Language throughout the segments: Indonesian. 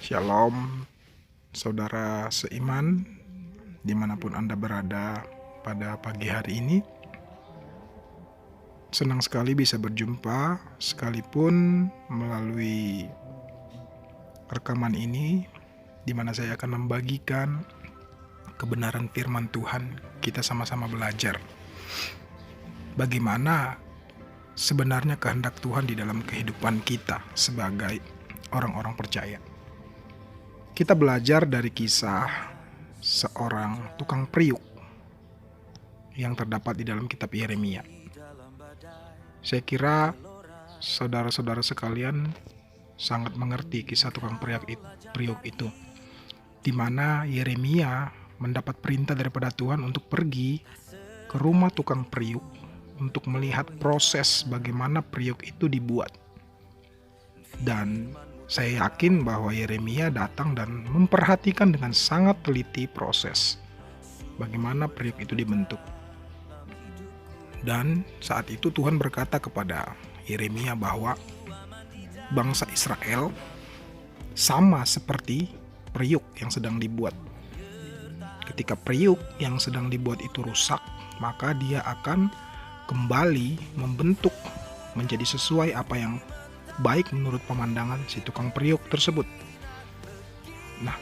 Shalom, saudara seiman, dimanapun Anda berada pada pagi hari ini. Senang sekali bisa berjumpa, sekalipun melalui rekaman ini, di mana saya akan membagikan kebenaran firman Tuhan. Kita sama-sama belajar bagaimana sebenarnya kehendak Tuhan di dalam kehidupan kita sebagai orang-orang percaya. Kita belajar dari kisah seorang tukang periuk yang terdapat di dalam kitab Yeremia. Saya kira saudara-saudara sekalian sangat mengerti kisah tukang periuk itu, di mana Yeremia mendapat perintah daripada Tuhan untuk pergi ke rumah tukang periuk untuk melihat proses bagaimana periuk itu dibuat. Dan saya yakin bahwa Yeremia datang dan memperhatikan dengan sangat teliti proses bagaimana periuk itu dibentuk. Dan saat itu Tuhan berkata kepada Yeremia bahwa bangsa Israel sama seperti periuk yang sedang dibuat. Ketika periuk yang sedang dibuat itu rusak, maka dia akan kembali membentuk menjadi sesuai apa yang baik menurut pemandangan si tukang periuk tersebut. Nah,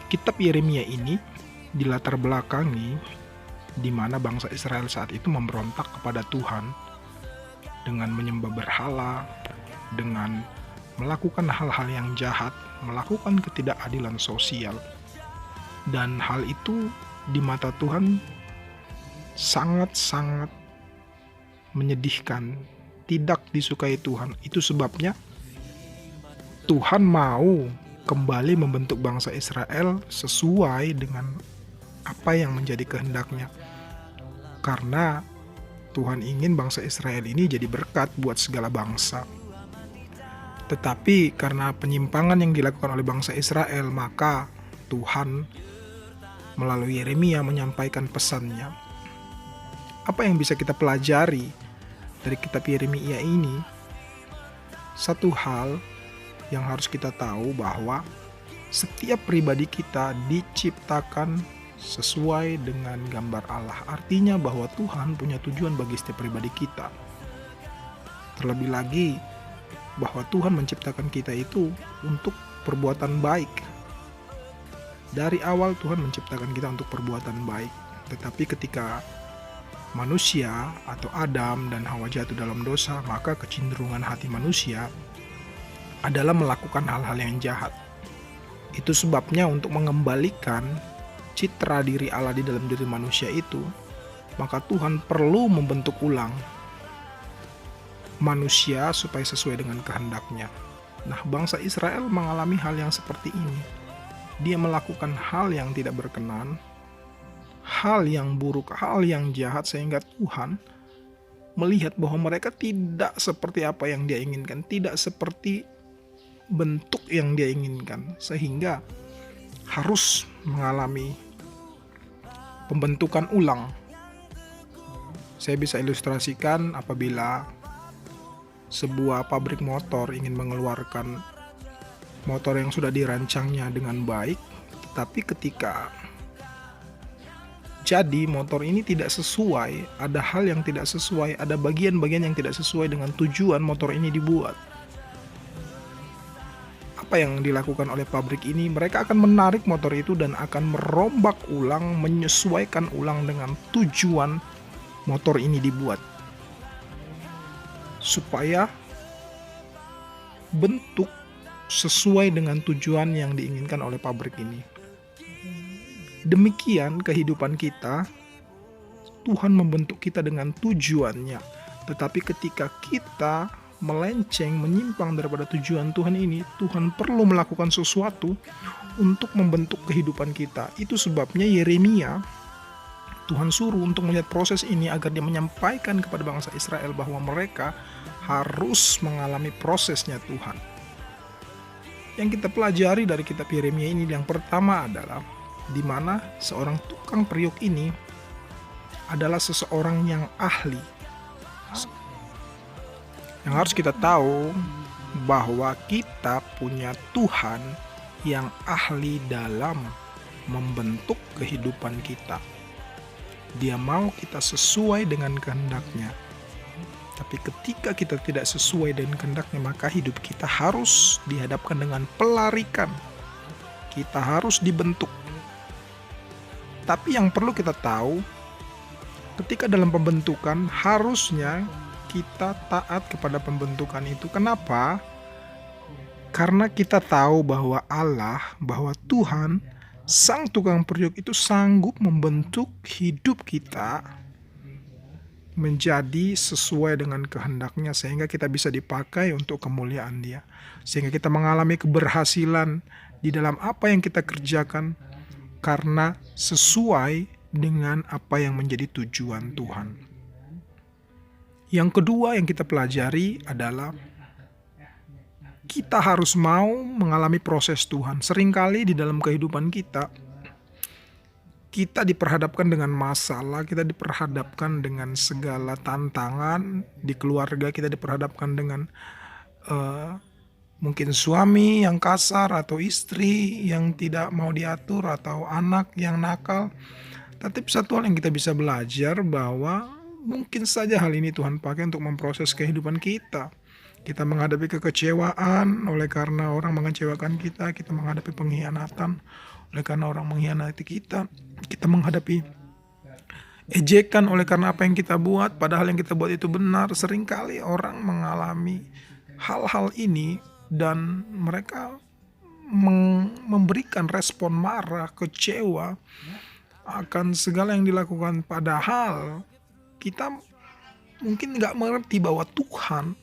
kitab Yeremia ini dilatar belakangi di mana bangsa Israel saat itu memberontak kepada Tuhan dengan menyembah berhala, dengan melakukan hal-hal yang jahat, melakukan ketidakadilan sosial. Dan hal itu di mata Tuhan sangat-sangat menyedihkan, tidak disukai Tuhan. Itu sebabnya Tuhan mau kembali membentuk bangsa Israel sesuai dengan apa yang menjadi kehendaknya. Karena Tuhan ingin bangsa Israel ini jadi berkat buat segala bangsa. Tetapi karena penyimpangan yang dilakukan oleh bangsa Israel, maka Tuhan melalui Yeremia menyampaikan pesannya. Apa yang bisa kita pelajari dari kitab Yeremia ini? Satu hal yang harus kita tahu bahwa setiap pribadi kita diciptakan sesuai dengan gambar Allah. Artinya bahwa Tuhan punya tujuan bagi setiap pribadi kita. Terlebih lagi bahwa Tuhan menciptakan kita itu untuk perbuatan baik. Dari awal Tuhan menciptakan kita untuk perbuatan baik. Tetapi ketika manusia atau Adam dan Hawa jatuh dalam dosa, maka kecenderungan hati manusia adalah melakukan hal-hal yang jahat. Itu sebabnya untuk mengembalikan citra diri Allah di dalam diri manusia itu, maka Tuhan perlu membentuk ulang manusia supaya sesuai dengan kehendaknya. Nah, bangsa Israel mengalami hal yang seperti ini. Dia melakukan hal yang tidak berkenan, hal yang buruk, hal yang jahat, sehingga Tuhan melihat bahwa mereka tidak seperti apa yang dia inginkan, tidak seperti bentuk yang dia inginkan, sehingga harus mengalami pembentukan ulang. Saya bisa ilustrasikan apabila sebuah pabrik motor ingin mengeluarkan motor yang sudah dirancangnya dengan baik, tetapi ketika jadi motor ini tidak sesuai, ada hal yang tidak sesuai, ada bagian-bagian yang tidak sesuai dengan tujuan motor ini dibuat. Apa yang dilakukan oleh pabrik ini? Mereka akan menarik motor itu dan akan merombak ulang, menyesuaikan ulang dengan tujuan motor ini dibuat, supaya bentuk sesuai dengan tujuan yang diinginkan oleh pabrik ini. Demikian kehidupan kita, Tuhan membentuk kita dengan tujuannya. Tetapi ketika kita melenceng, menyimpang daripada tujuan Tuhan ini, Tuhan perlu melakukan sesuatu untuk membentuk kehidupan kita. Itu sebabnya Yeremia, Tuhan suruh untuk melihat proses ini agar dia menyampaikan kepada bangsa Israel bahwa mereka harus mengalami prosesnya Tuhan. Yang kita pelajari dari kitab Yeremia ini, yang pertama adalah di mana seorang tukang periuk ini adalah seseorang yang ahli. Yang harus kita tahu bahwa kita punya Tuhan yang ahli dalam membentuk kehidupan kita. Dia mau kita sesuai dengan kehendak-Nya. Tapi ketika kita tidak sesuai dengan kehendak-Nya, maka hidup kita harus dihadapkan dengan pelarikan. Kita harus dibentuk. Tapi yang perlu kita tahu, ketika dalam pembentukan, harusnya kita taat kepada pembentukan itu. Kenapa? Karena kita tahu bahwa Allah, bahwa Tuhan, Sang Tukang Periuk itu sanggup membentuk hidup kita menjadi sesuai dengan kehendak-Nya, sehingga kita bisa dipakai untuk kemuliaan Dia. Sehingga kita mengalami keberhasilan di dalam apa yang kita kerjakan karena sesuai dengan apa yang menjadi tujuan Tuhan. Yang kedua yang kita pelajari adalah kita harus mau mengalami proses Tuhan. Seringkali di dalam kehidupan kita diperhadapkan dengan masalah, kita diperhadapkan dengan segala tantangan. Di keluarga kita diperhadapkan dengan mungkin suami yang kasar, atau istri yang tidak mau diatur, atau anak yang nakal. Tapi satu hal yang kita bisa belajar, bahwa mungkin saja hal ini Tuhan pakai untuk memproses kehidupan kita. Kita menghadapi kekecewaan oleh karena orang mengecewakan kita. Kita menghadapi pengkhianatan oleh karena orang mengkhianati kita. Kita menghadapi ejekan oleh karena apa yang kita buat, padahal yang kita buat itu benar. Seringkali orang mengalami hal-hal ini dan mereka memberikan respon marah, kecewa akan segala yang dilakukan. Padahal kita mungkin gak mengerti bahwa Tuhan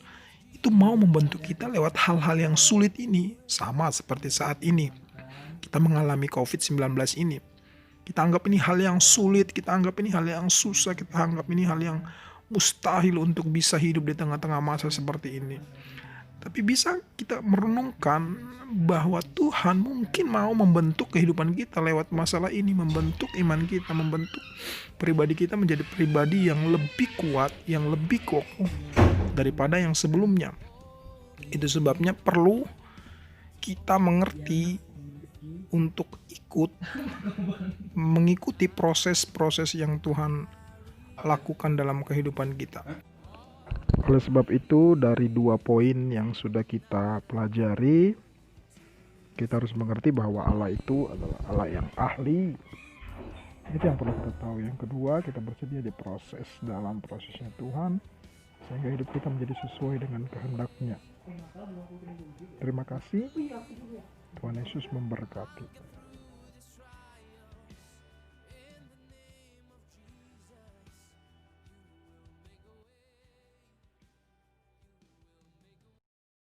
itu mau membentuk kita lewat hal-hal yang sulit ini. Sama seperti saat ini kita mengalami COVID-19 ini. Kita anggap ini hal yang sulit, kita anggap ini hal yang susah, kita anggap ini hal yang mustahil untuk bisa hidup di tengah-tengah masa seperti ini. Tapi bisa kita merenungkan bahwa Tuhan mungkin mau membentuk kehidupan kita lewat masalah ini, membentuk iman kita, membentuk pribadi kita menjadi pribadi yang lebih kuat, yang lebih kokoh daripada yang sebelumnya. Itu sebabnya perlu kita mengerti untuk mengikuti proses-proses yang Tuhan lakukan dalam kehidupan kita. Oleh sebab itu, dari 2 poin yang sudah kita pelajari, kita harus mengerti bahwa Allah itu adalah Allah yang ahli. Itu yang perlu kita tahu. Yang kedua, kita bersedia diproses dalam prosesnya Tuhan, sehingga hidup kita menjadi sesuai dengan kehendak-Nya. Terima kasih. Tuhan Yesus memberkati.